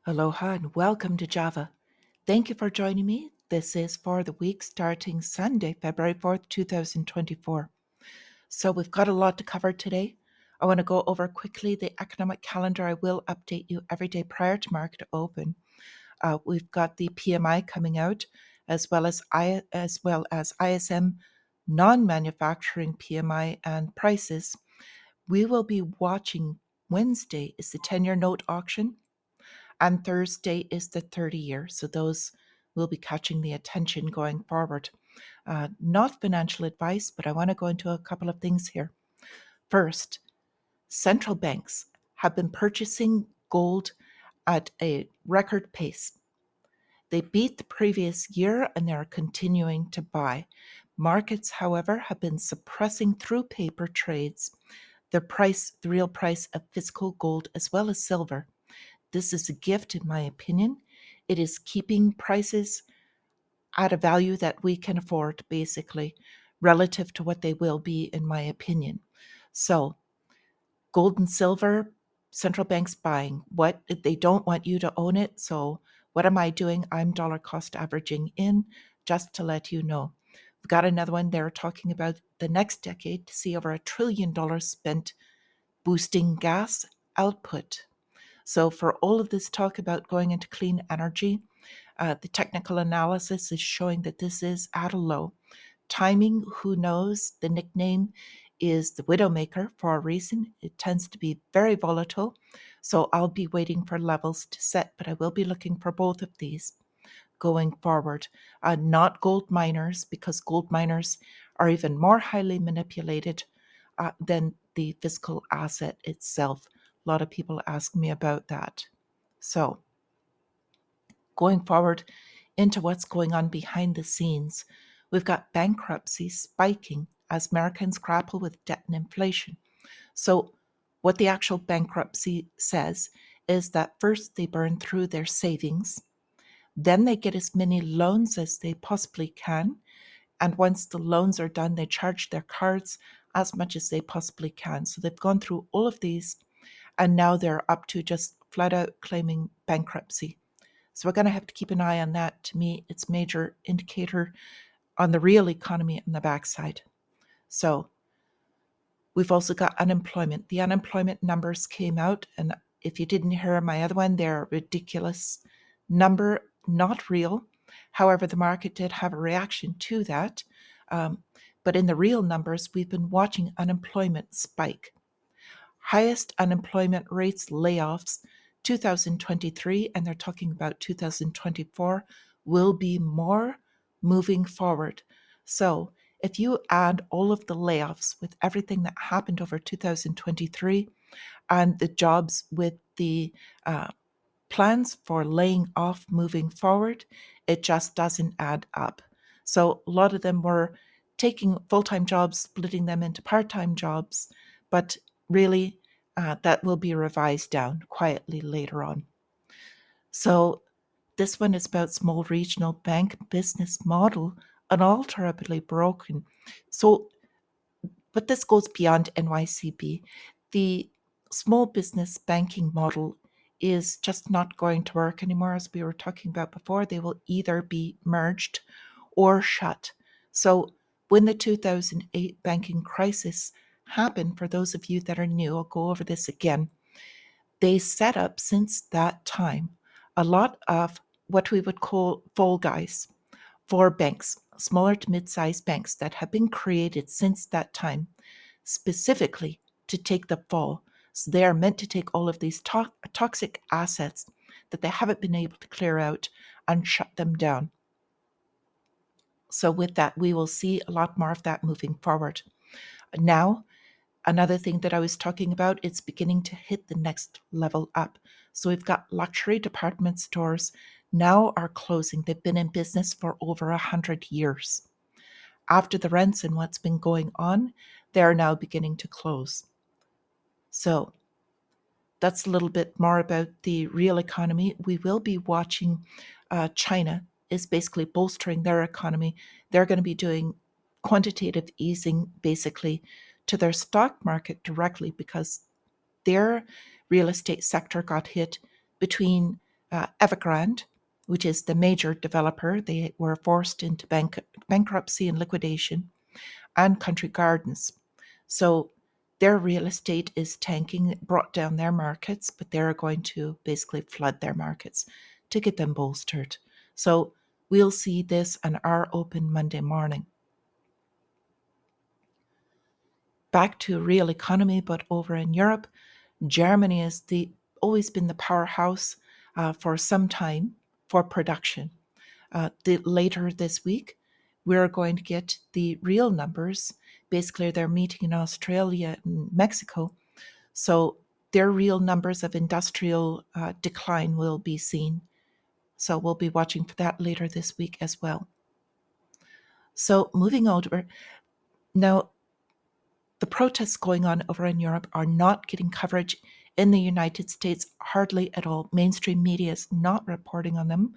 Aloha and welcome to Java. Thank you for joining me. This is for the week starting Sunday, February 4th, 2024. So we've got a lot to cover today. I want to go over quickly the economic calendar. I will update you every day prior to market open. We've got the PMI coming out, as well as ISM non-manufacturing PMI and prices. We will be watching Wednesday is the 10-year note auction, and Thursday is the 30-year. So those will be catching the attention going forward. Not financial advice, but I want to go into a couple of things here. First, central banks have been purchasing gold at a record pace. They beat the previous year and they're continuing to buy. Markets, however, have been suppressing through paper trades the real price of physical gold as well as silver. This is a gift, in my opinion. It is keeping prices at a value that we can afford, basically, relative to what they will be, in my opinion. So, gold and silver, central banks buying. What they don't want you to own it. So, what am I doing? I'm dollar cost averaging in, just to let you know. We've got another one there talking about the next decade to see over $1 trillion spent boosting gas output. So, for all of this talk about going into clean energy, the technical analysis is showing that this is at a low. Timing, who knows? The nickname is the Widowmaker for a reason. It tends to be very volatile. So, I'll be waiting for levels to set, but I will be looking for both of these going forward. Not gold miners, because gold miners are even more highly manipulated than the physical asset itself. A lot of people ask me about that. So, going forward into what's going on behind the scenes, we've got bankruptcy spiking as Americans grapple with debt and inflation. So, what the actual bankruptcy says is that first they burn through their savings, then they get as many loans as they possibly can. And once the loans are done, they charge their cards as much as they possibly can. So they've gone through all of these, and now they're up to just flat out claiming bankruptcy. So we're going to have to keep an eye on that. To me, it's a major indicator on the real economy on the backside. So we've also got unemployment. The unemployment numbers came out, and if you didn't hear my other one, they're a ridiculous number, not real. However, the market did have a reaction to that. But in the real numbers, we've been watching unemployment spike. Highest unemployment rates, layoffs, 2023, and they're talking about 2024, will be more moving forward. So if you add all of the layoffs with everything that happened over 2023 and the jobs with the plans for laying off moving forward, it just doesn't add up. So a lot of them were taking full-time jobs, splitting them into part-time jobs, but really that will be revised down quietly later on. So this one is about small regional bank business model unalterably broken. So, but this goes beyond NYCB. The small business banking model is just not going to work anymore, as we were talking about before. They will either be merged or shut. So when the 2008 banking crisis happened, for those of you that are new, I'll go over this again. They set up since that time a lot of what we would call fall guys for banks, smaller to mid-sized banks that have been created since that time, specifically to take the fall. So they are meant to take all of these toxic assets that they haven't been able to clear out and shut them down. So with that, we will see a lot more of that moving forward. Now, another thing that I was talking about, it's beginning to hit the next level up. So we've got luxury department stores now are closing. They've been in business for over 100 years. After the rents and what's been going on, they're now beginning to close. So that's a little bit more about the real economy. We will be watching China is basically bolstering their economy. They're going to be doing quantitative easing basically to their stock market directly because their real estate sector got hit between Evergrande, which is the major developer. They were forced into bankruptcy and liquidation, and Country Gardens. So their real estate is tanking, brought down their markets, but they're going to basically flood their markets to get them bolstered. So we'll see this and are open Monday morning. Back to real economy, but over in Europe, Germany has always been the powerhouse for some time for production. Later this week, we're going to get the real numbers. Basically, they're meeting in Australia and Mexico. So their real numbers of industrial decline will be seen. So we'll be watching for that later this week as well. So moving over, now the protests going on over in Europe are not getting coverage in the United States, hardly at all. Mainstream media is not reporting on them.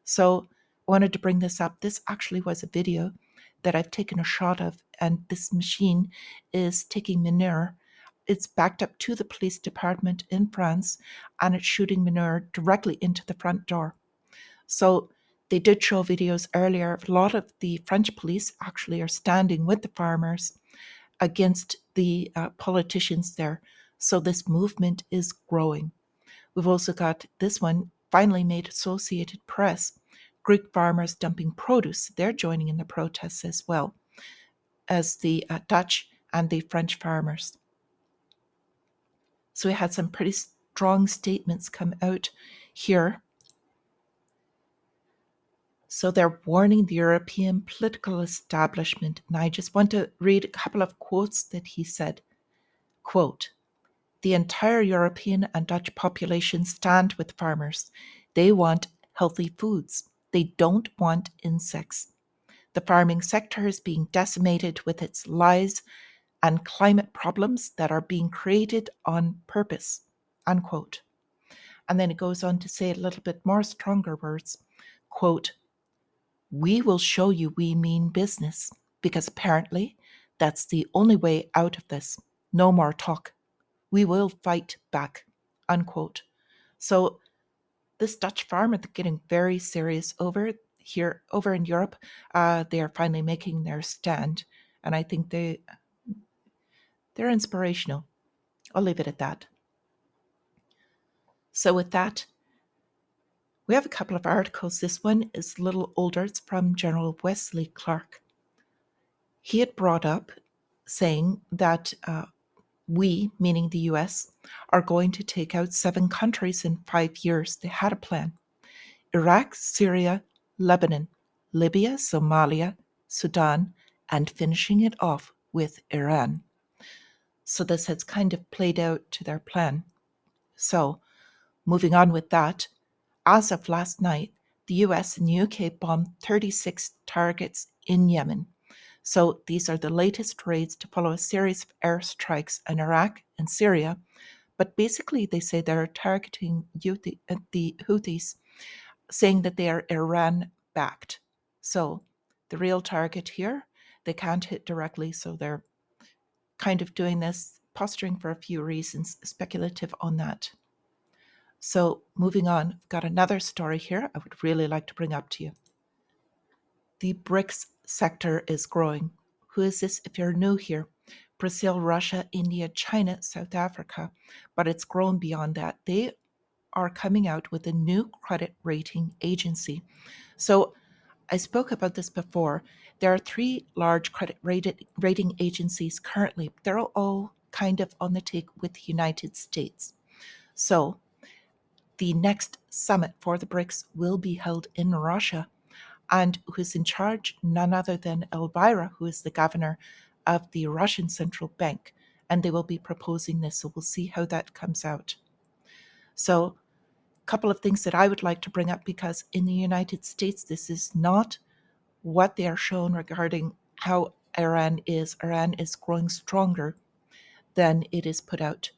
So I wanted to bring this up. This actually was a video that I've taken a shot of, and this machine is taking manure. It's backed up to the police department in France, and it's shooting manure directly into the front door. So they did show videos earlier. A lot of the French police actually are standing with the farmers against the politicians there. So this movement is growing. We've also got this one finally made Associated Press. Greek farmers dumping produce. They're joining in the protests as well as the Dutch and the French farmers. So we had some pretty strong statements come out here. So they're warning the European political establishment. And I just want to read a couple of quotes that he said. Quote, "The entire European and Dutch population stand with farmers. They want healthy foods. They don't want insects. The farming sector is being decimated with its lies and climate problems that are being created on purpose." Unquote. And then it goes on to say a little bit more stronger words. Quote, "We will show you we mean business, because apparently that's the only way out of this. No more talk. We will fight back." Unquote. So this Dutch farmer getting very serious over here, over in Europe. They are finally making their stand, and I think they're inspirational. I'll leave it at that. So with that, we have a couple of articles. This one is a little older. It's from General Wesley Clark. He had brought up saying that we, meaning the US, are going to take out 7 countries in 5 years. They had a plan: Iraq, Syria, Lebanon, Libya, Somalia, Sudan, and finishing it off with Iran. So this has kind of played out to their plan. So moving on with that, as of last night, the US and UK bombed 36 targets in Yemen. So these are the latest raids to follow a series of airstrikes in Iraq and Syria. But basically, they say they're targeting the Houthis, saying that they are Iran-backed. So the real target here, they can't hit directly, so they're kind of doing this, posturing for a few reasons, speculative on that. So moving on, I've got another story here I would really like to bring up to you. The BRICS sector is growing. Who is this if you're new here? Brazil, Russia, India, China, South Africa. But it's grown beyond that. They are coming out with a new credit rating agency. So I spoke about this before. There are 3 large credit rating agencies currently. They're all kind of on the take with the United States. So the next summit for the BRICS will be held in Russia. And who's in charge? None other than Elvira, who is the governor of the Russian Central Bank. And they will be proposing this. So we'll see how that comes out. So a couple of things that I would like to bring up, because in the United States, this is not what they are shown regarding how Iran is. Iran is growing stronger than it is put out.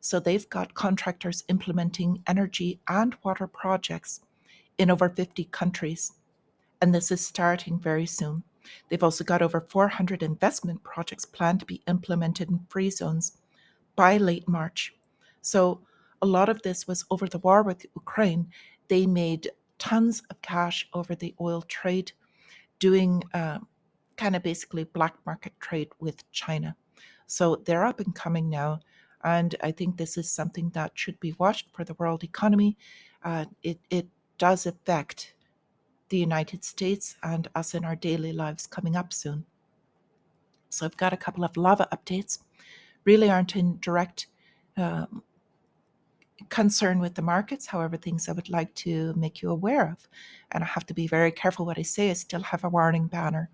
So they've got contractors implementing energy and water projects in over 50 countries. And this is starting very soon. They've also got over 400 investment projects planned to be implemented in free zones by late March. So a lot of this was over the war with Ukraine. They made tons of cash over the oil trade, doing kind of basically black market trade with China. So they're up and coming now. And I think this is something that should be watched for the world economy. It does affect the United States and us in our daily lives coming up soon. So I've got a couple of lava updates. Really aren't in direct concern with the markets, however, things I would like to make you aware of. And I have to be very careful what I say. I still have a warning banner.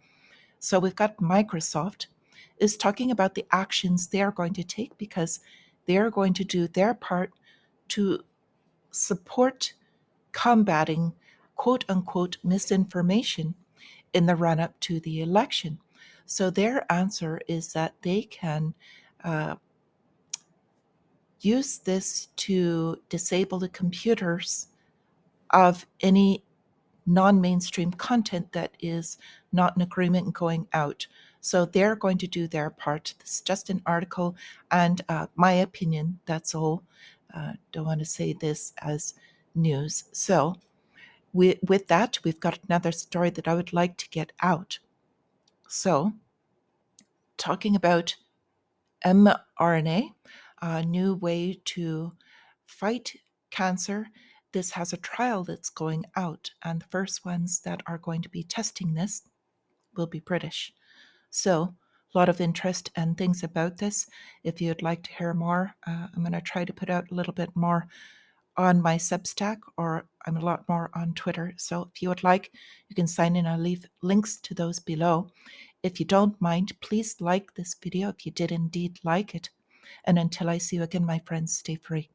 So we've got Microsoft is talking about the actions they are going to take because they are going to do their part to support combating quote unquote misinformation in the run up to the election. So their answer is that they can uh, use this to disable the computers of any non-mainstream content that is not in agreement and going out. So they're going to do their part. This is just an article and my opinion, that's all. Don't want to say this as news. So with that, we've got another story that I would like to get out. So talking about mRNA, a new way to fight cancer. This has a trial that's going out, and the first ones that are going to be testing this will be British. So, a lot of interest and things about this. If you'd like to hear more, I'm going to try to put out a little bit more on my Substack, or I'm a lot more on Twitter. So, if you would like, you can sign in. I'll leave links to those below. If you don't mind, please like this video if you did indeed like it. And until I see you again, my friends, stay free.